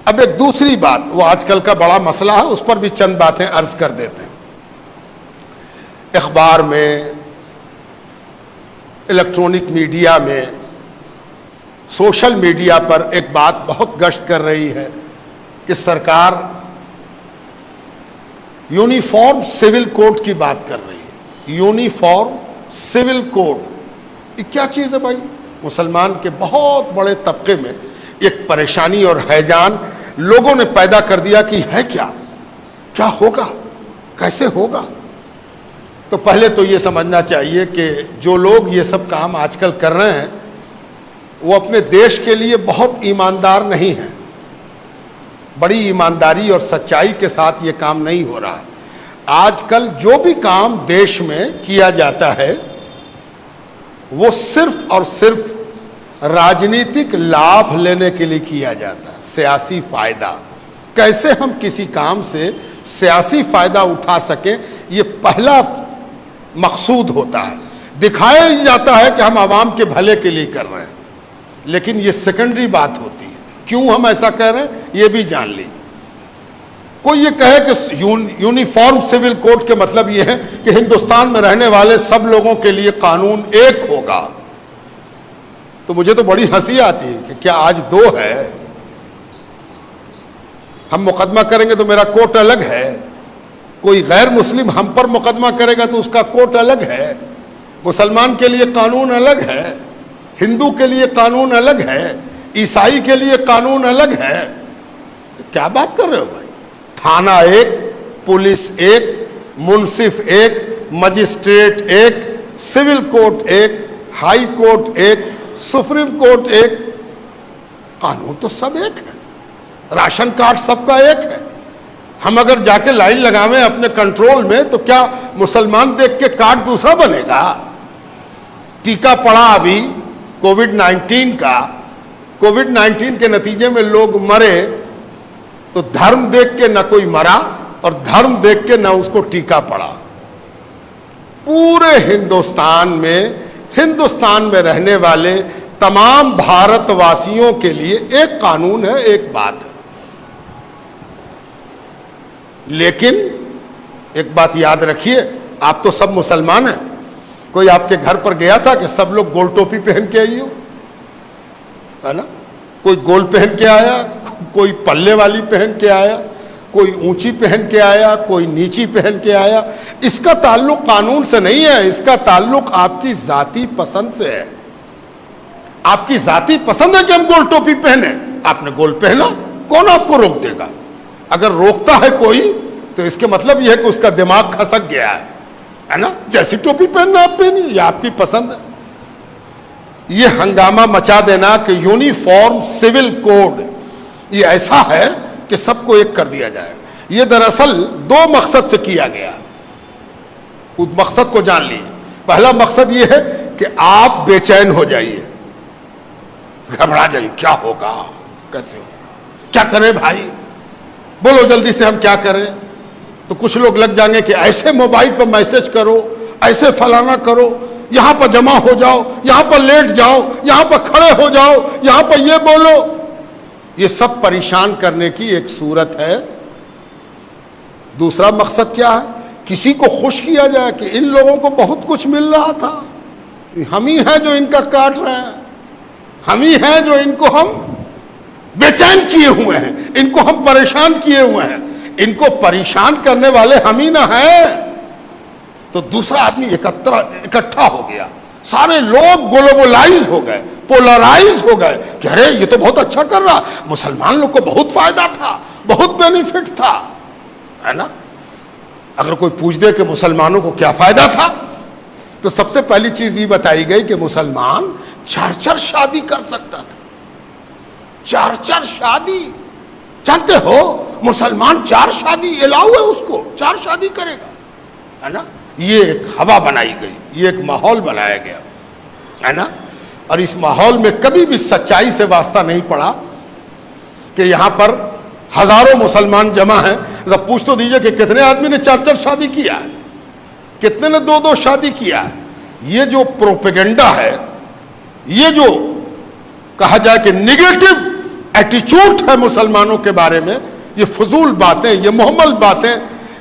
اب ایک دوسری بات، وہ آج کل کا بڑا مسئلہ ہے، اس پر بھی چند باتیں عرض کر دیتے ہیں۔ اخبار میں، الیکٹرانک میڈیا میں، سوشل میڈیا پر ایک بات بہت گشت کر رہی ہے کہ سرکار یونیفارم سول کوڈ کی بات کر رہی ہے۔ یونیفارم سول کوڈ، یہ کیا چیز ہے بھائی؟ مسلمان کے بہت بڑے طبقے میں ایک پریشانی اور ہیجان لوگوں نے پیدا کر دیا کہ ہے کیا ہوگا، کیسے ہوگا؟ تو پہلے تو یہ سمجھنا چاہیے کہ جو لوگ یہ سب کام آج کل کر رہے ہیں وہ اپنے دیش کے لیے بہت ایماندار نہیں ہیں، بڑی ایمانداری اور سچائی کے ساتھ یہ کام نہیں ہو رہا ہے۔ آج کل جو بھی کام دیش میں کیا جاتا ہے وہ صرف اور صرف راجنیتک لابھ لینے کے لیے کیا جاتا ہے، سیاسی فائدہ۔ کیسے ہم کسی کام سے سیاسی فائدہ اٹھا سکیں، یہ پہلا مقصود ہوتا ہے۔ دکھایا جاتا ہے کہ ہم عوام کے بھلے کے لیے کر رہے ہیں، لیکن یہ سیکنڈری بات ہوتی ہے۔ کیوں ہم ایسا کہہ رہے ہیں یہ بھی جان لیجیے۔ کوئی یہ کہے کہ یونیفارم سول کوڈ کے مطلب یہ ہے کہ ہندوستان میں رہنے والے سب لوگوں کے لیے قانون ایک ہوگا، تو مجھے تو بڑی ہنسی آتی ہے کہ کیا آج دو ہے؟ ہم مقدمہ کریں گے تو میرا کوٹ الگ ہے، کوئی غیر مسلم ہم پر مقدمہ کرے گا تو اس کا کوٹ الگ ہے، مسلمان کے لیے قانون الگ ہے، ہندو کے لیے قانون الگ ہے، عیسائی کے لیے قانون الگ ہے۔ کیا بات کر رہے ہو بھائی؟ تھانہ ایک، پولیس ایک، منصف ایک، مجسٹریٹ ایک، سول کورٹ ایک، ہائی کورٹ ایک، سپریم کورٹ ایک، قانون تو سب ایک ہے، راشن کارڈ سب کا ایک ہے۔ ہم اگر جا کے لائن لگاویں اپنے کنٹرول میں تو کیا مسلمان دیکھ کے کارڈ دوسرا بنے گا؟ ٹیکہ پڑا ابھی کووڈ-19 کا، کووڈ-19 کے نتیجے میں لوگ مرے تو دھرم دیکھ کے نہ کوئی مرا اور دھرم دیکھ کے نہ اس کو ٹیکہ پڑا۔ پورے ہندوستان میں رہنے والے تمام بھارت واسیوں کے لیے ایک قانون ہے، ایک بات ہے۔ لیکن ایک بات یاد رکھیے، آپ تو سب مسلمان ہیں، کوئی آپ کے گھر پر گیا تھا کہ سب لوگ گول ٹوپی پہن کے آئی ہو، ہے نا؟ کوئی گول پہن کے آیا، کوئی پلے والی پہن کے آیا، کوئی اونچی پہن کے آیا، کوئی نیچی پہن کے آیا۔ اس کا تعلق قانون سے نہیں ہے، اس کا تعلق آپ کی ذاتی پسند سے ہے۔ آپ کی ذاتی پسند ہے کہ ہم گول ٹوپی پہنے، آپ نے گول پہنا، کون آپ کو روک دے گا؟ اگر روکتا ہے کوئی تو اس کے مطلب یہ ہے کہ اس کا دماغ کھسک گیا ہے نا؟ جیسی ٹوپی پہننا آپ پہنیے، یہ آپ کی پسند ہے۔ یہ ہنگامہ مچا دینا کہ یونیفارم سول کوڈ یہ ایسا ہے کہ سب کو ایک کر دیا جائے گا، یہ دراصل دو مقصد سے کیا گیا۔ اس مقصد کو جان لیجیے۔ پہلا مقصد یہ ہے کہ آپ بے چین ہو جائیے، گھبرا جائیے، کیا ہوگا، کیسے ہوگا، کیا کریں بھائی، بولو جلدی سے ہم کیا کریں۔ تو کچھ لوگ لگ جائیں گے کہ ایسے موبائل پر میسج کرو، ایسے فلانا کرو، یہاں پر جمع ہو جاؤ، یہاں پر لیٹ جاؤ، یہاں پر کھڑے ہو جاؤ، یہاں پر یہ بولو۔ یہ سب پریشان کرنے کی ایک صورت ہے۔ دوسرا مقصد کیا ہے؟ کسی کو خوش کیا جائے کہ ان لوگوں کو بہت کچھ مل رہا تھا، ہم ہی ہیں جو ان کا کاٹ رہے ہیں، ہم ہی ہیں جو ان کو ہم بے چین کیے ہوئے ہیں، ان کو ہم پریشان کیے ہوئے ہیں، ان کو پریشان کرنے والے ہم ہی نہ ہیں۔ تو دوسرا آدمی اکٹھا ہو گیا، سارے لوگ گلوبلائز ہو گئے، پولرائز ہو گئے کہ ارے یہ تو بہت اچھا کر رہا، مسلمان لوگ کو بہت فائدہ تھا، بہت بینیفٹ تھا، ہے نا؟ اگر کوئی پوچھ دے کہ مسلمانوں کو کیا فائدہ تھا تو سب سے پہلی چیز یہ بتائی گئی کہ مسلمان 4 شادی کر سکتا تھا۔ 4 شادی، جانتے ہو مسلمان 4 شادی الاؤ ہے، اس کو 4 شادی کرے گا، ہے نا؟ یہ ایک ہوا بنائی گئی، یہ ایک ماحول بنایا گیا، ہے نا؟ اور اس ماحول میں کبھی بھی سچائی سے واسطہ نہیں پڑا کہ یہاں پر ہزاروں مسلمان جمع ہیں، ذرا پوچھ تو دیجئے کہ کتنے آدمی نے 4 شادی کیا ہے، کتنے نے 2 شادی کیا ہے۔ یہ جو پروپیگنڈا ہے، یہ جو کہا جائے کہ نیگیٹو ایٹیچیوڈ ہے مسلمانوں کے بارے میں، یہ فضول باتیں، یہ محمل باتیں،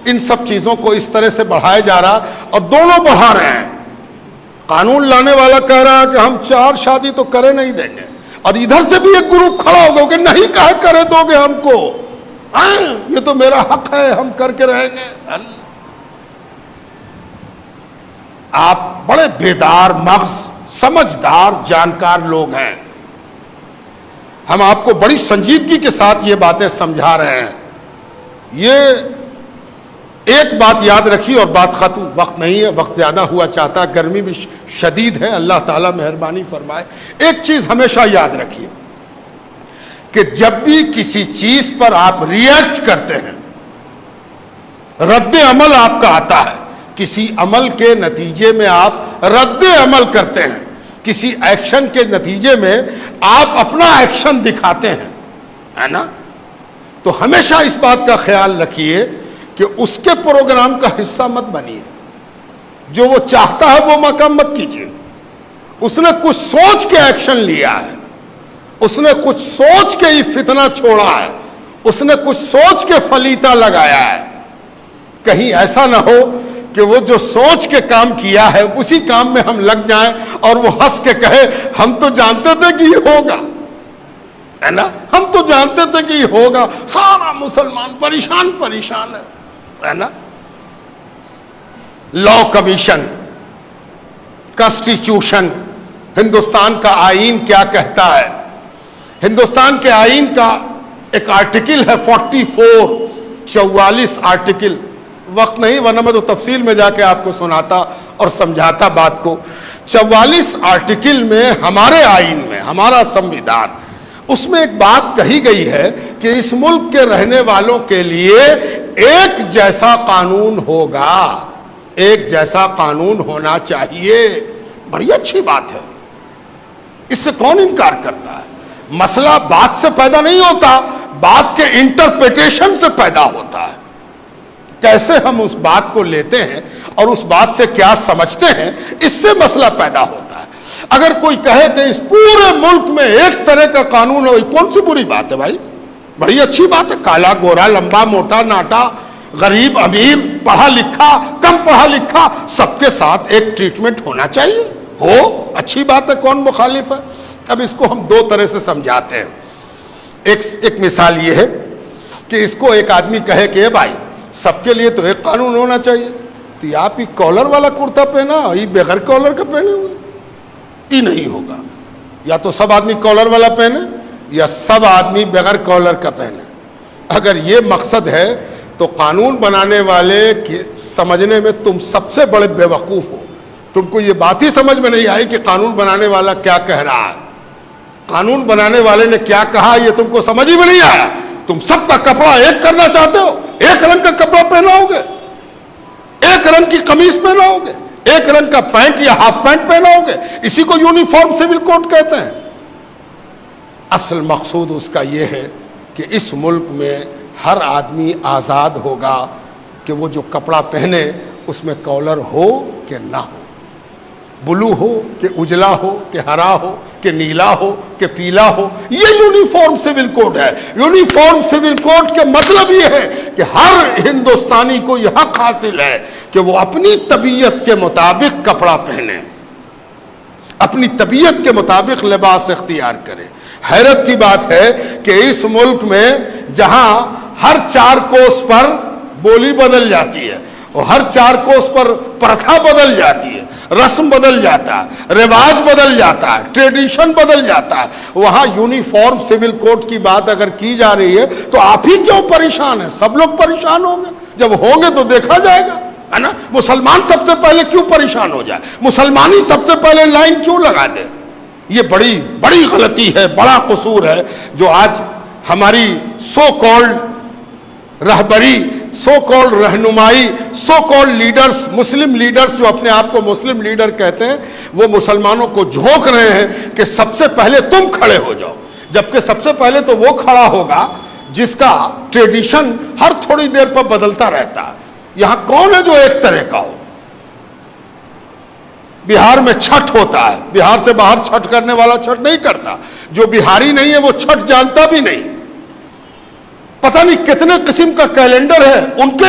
ان سب چیزوں کو اس طرح سے بڑھایا جا رہا، اور دونوں بڑھا رہے ہیں۔ قانون لانے والا کہہ رہا ہے کہ ہم 4 شادی تو کرے نہیں دیں گے، اور ادھر سے بھی ایک گروپ کھڑا ہوگا کہ نہیں کہے کرے دو گے ہم کو، یہ تو میرا حق ہے، ہم کر کے رہیں گے۔ آپ بڑے بیدار مغز، سمجھدار، جانکار لوگ ہیں، ہم آپ کو بڑی سنجیدگی کے ساتھ یہ باتیں سمجھا رہے ہیں۔ یہ ایک بات یاد رکھیے اور بات ختم، وقت نہیں ہے، وقت زیادہ ہوا چاہتا، گرمی بھی شدید ہے، اللہ تعالیٰ مہربانی فرمائے۔ ایک چیز ہمیشہ یاد رکھیے کہ جب بھی کسی چیز پر آپ ریئیکٹ کرتے ہیں، رد عمل آپ کا آتا ہے، کسی عمل کے نتیجے میں آپ رد عمل کرتے ہیں، کسی ایکشن کے نتیجے میں آپ اپنا ایکشن دکھاتے ہیں، ہے نا؟ تو ہمیشہ اس بات کا خیال رکھیے کہ اس کے پروگرام کا حصہ مت بنیے، جو وہ چاہتا ہے وہ مقام مت کیجیے۔ اس نے کچھ سوچ کے ایکشن لیا ہے، اس نے کچھ سوچ کے ہی فتنہ چھوڑا ہے، اس نے کچھ سوچ کے فلیتا لگایا ہے۔ کہیں ایسا نہ ہو کہ وہ جو سوچ کے کام کیا ہے اسی کام میں ہم لگ جائیں اور وہ ہنس کے کہے ہم تو جانتے تھے کہ یہ ہوگا، ہے نا؟ ہم تو جانتے تھے کہ یہ ہوگا، سارا مسلمان پریشان ہے نا؟ لا کمیشن، کانسٹیٹیوشن، ہندوستان کا آئین کیا کہتا ہے؟ ہندوستان کے آئین کا ایک آرٹیکل ہے 44 آرٹیکل، وقت نہیں ورنہ میں تو تفصیل میں جا کے آپ کو سناتا اور سمجھاتا بات کو۔ 44 آرٹیکل میں ہمارے آئین میں، ہمارا سمویدھان، اس میں ایک بات کہی گئی ہے کہ اس ملک کے رہنے والوں کے لیے ایک جیسا قانون ہوگا، ایک جیسا قانون ہونا چاہیے۔ بڑی اچھی بات ہے، اس سے کون انکار کرتا ہے؟ مسئلہ بات سے پیدا نہیں ہوتا، بات کے انٹرپریٹیشن سے پیدا ہوتا ہے۔ کیسے ہم اس بات کو لیتے ہیں اور اس بات سے کیا سمجھتے ہیں، اس سے مسئلہ پیدا ہوتا ہے۔ اگر کوئی کہے کہ اس پورے ملک میں ایک طرح کا قانون ہو، کون سی بری بات ہے بھائی؟ بڑی اچھی بات ہے۔ کالا گورا، لمبا موٹا ناٹا، غریب امیر، پڑھا لکھا کم پڑھا لکھا، سب کے ساتھ ایک ٹریٹمنٹ ہونا چاہیے، ہو اچھی بات ہے، کون مخالف ہے؟ اب اس کو ہم 2 طرح سے سمجھاتے ہیں۔ ایک مثال یہ ہے کہ اس کو ایک آدمی کہے کہ اے بھائی سب کے لیے تو ایک قانون ہونا چاہیے، تو آپ ہی کالر والا کرتا پہنا، یہ بغیر کالر کا پہنے ہوئے، یہ نہیں ہوگا۔ یا تو سب آدمی کالر والا پہنے یا سب آدمی بغیر کالر کا پہنے۔ اگر یہ مقصد ہے تو قانون بنانے والے سمجھنے میں تم سب سے بڑے بے وقوف ہو۔ تم کو یہ بات ہی سمجھ میں نہیں آئی کہ قانون بنانے والا کیا کہہ رہا ہے، قانون بنانے والے نے کیا کہا یہ تم کو سمجھ ہی میں نہیں آیا۔ تم سب کا کپڑا ایک کرنا چاہتے ہو، ایک رنگ کا کپڑا پہناؤ گے، ایک رنگ کی قمیص پہناؤ گے، ایک رنگ کا پینٹ یا ہاف پینٹ پہناؤ گے، اسی کو یونیفارم سول کوڈ کہتے ہیں۔ اصل مقصود اس کا یہ ہے کہ اس ملک میں ہر آدمی آزاد ہوگا کہ وہ جو کپڑا پہنے اس میں کالر ہو کہ نہ ہو، بلو ہو کہ اجلا ہو کہ ہرا ہو کہ نیلا ہو کہ پیلا ہو۔ یہ یونیفارم سول کوڈ ہے۔ یونیفارم سول کوڈ کے مطلب یہ ہے کہ ہر ہندوستانی کو یہ حق حاصل ہے کہ وہ اپنی طبیعت کے مطابق کپڑا پہنے، اپنی طبیعت کے مطابق لباس اختیار کرے۔ حیرت کی بات ہے کہ اس ملک میں جہاں ہر 4 کوس پر بولی بدل جاتی ہے اور ہر 4 کوس پر پرتھا بدل جاتی ہے، رسم بدل جاتا ہے، رواج بدل جاتا ہے، ٹریڈیشن بدل جاتا ہے، وہاں یونیفارم سول کوڈ کی بات اگر کی جا رہی ہے تو آپ ہی کیوں پریشان ہیں؟ سب لوگ پریشان ہوں گے، جب ہوں گے تو دیکھا جائے گا، ہے نا؟ مسلمان سب سے پہلے کیوں پریشان ہو جائے؟ مسلمان ہی سب سے پہلے لائن کیوں لگا دے؟ یہ بڑی غلطی ہے، بڑا قصور ہے جو آج ہماری سو کالڈ رہبری، سو کالڈ رہنمائی، so called leaders, Muslim leaders جو اپنے آپ کو مسلم لیڈر کہتے ہیں، وہ مسلمانوں کو جھونک رہے ہیں کہ سب سے پہلے تم کھڑے ہو جاؤ، جبکہ سب سے پہلے تو وہ کھڑا ہوگا جس کا ٹریڈیشن ہر تھوڑی دیر پر بدلتا رہتا ہے۔ یہاں کون ہے جو ایک طرح کا ہو؟ بہار میں چھٹ ہوتا ہے، بہار سے باہر چھٹ کرنے والا چھٹ نہیں کرتا، جو بہاری نہیں ہے وہ چھٹ جانتا بھی نہیں. پتہ نہیں کتنے قسم کا کیلنڈر ہے ان کے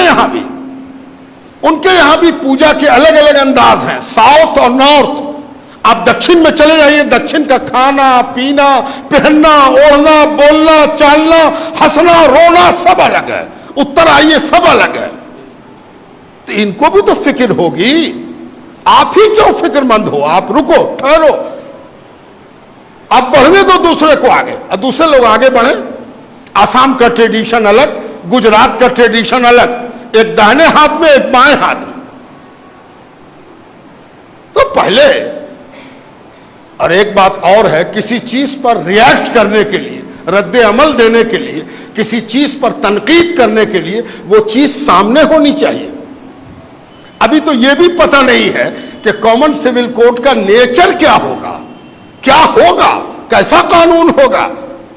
یہاں بھی پوجا کے الگ الگ انداز ہیں, ساؤتھ اور نارتھ. آپ دکشن میں چلے جائیے, دکشن کا کھانا پینا, پہننا اوڑھنا, بولنا چالنا, ہنسنا رونا سب الگ ہے. اتر آئیے سب الگ ہے. تو ان کو بھی تو فکر ہوگی. آپ ہی کیوں فکر مند ہو؟ آپ رکو, ٹھہرو, آپ بڑھنے دو دوسرے کو آگے, اور دوسرے لوگ آگے بڑھیں. آسام کا ٹریڈیشن الگ, گجرات کا ٹریڈیشن الگ, ایک داہنے ہاتھ میں ایک بائیں ہاتھ میں. تو پہلے, اور ایک بات اور ہے, کسی چیز پر ریئیکٹ کرنے کے لیے, رد عمل دینے کے لیے, کسی چیز پر تنقید کرنے کے لیے وہ چیز سامنے ہونی چاہیے. ابھی تو یہ بھی پتہ نہیں ہے کہ کامن سول کوڈ کا نیچر کیا ہوگا, کیسا قانون ہوگا.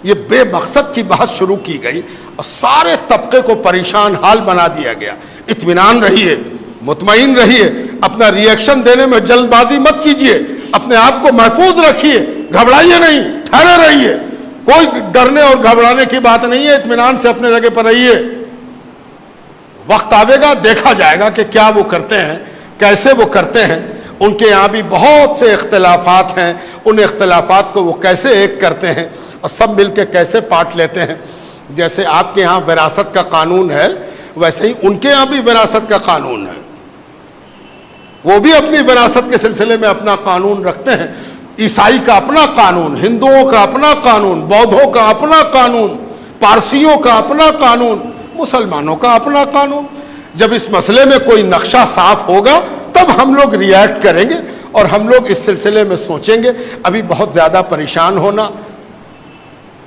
یہ بے مقصد کی بحث شروع کی گئی اور سارے طبقے کو پریشان حال بنا دیا گیا. اطمینان رہیے, مطمئن رہیے, اپنا ریئیکشن دینے میں جلد بازی مت کیجیے, اپنے آپ کو محفوظ رکھیے, گھبرائیے نہیں, ٹھہرے رہیے. کوئی ڈرنے اور گھبرانے کی بات نہیں ہے, اطمینان سے اپنے جگہ پر رہیے. وقت آئے گا, دیکھا جائے گا کہ کیا وہ کرتے ہیں, کیسے وہ کرتے ہیں. ان کے یہاں بھی بہت سے اختلافات ہیں, ان اختلافات کو وہ کیسے ایک کرتے ہیں اور سب مل کے کیسے پاٹ لیتے ہیں. جیسے آپ کے یہاں وراثت کا قانون ہے, ویسے ہی ان کے یہاں بھی وراثت کا قانون ہے. وہ بھی اپنی وراثت کے سلسلے میں اپنا قانون رکھتے ہیں. عیسائی کا اپنا قانون, ہندوؤں کا اپنا قانون, بودھوں کا اپنا قانون, پارسیوں کا اپنا قانون, مسلمانوں کا اپنا قانون. جب اس مسئلے میں کوئی نقشہ صاف ہوگا تب ہم لوگ ریئیکٹ کریں گے اور ہم لوگ اس سلسلے میں سوچیں گے. ابھی بہت زیادہ پریشان ہونا,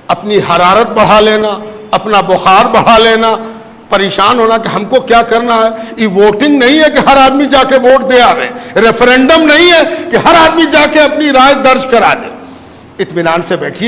اپنی حرارت بڑھا لینا, اپنا بخار بڑھا لینا, پریشان ہونا کہ ہم کو کیا کرنا ہے. یہ ووٹنگ نہیں ہے کہ ہر آدمی جا کے ووٹ دے آوے, ریفرینڈم نہیں ہے کہ ہر آدمی جا کے اپنی رائے درج کرا دے. اطمینان سے بیٹھیے.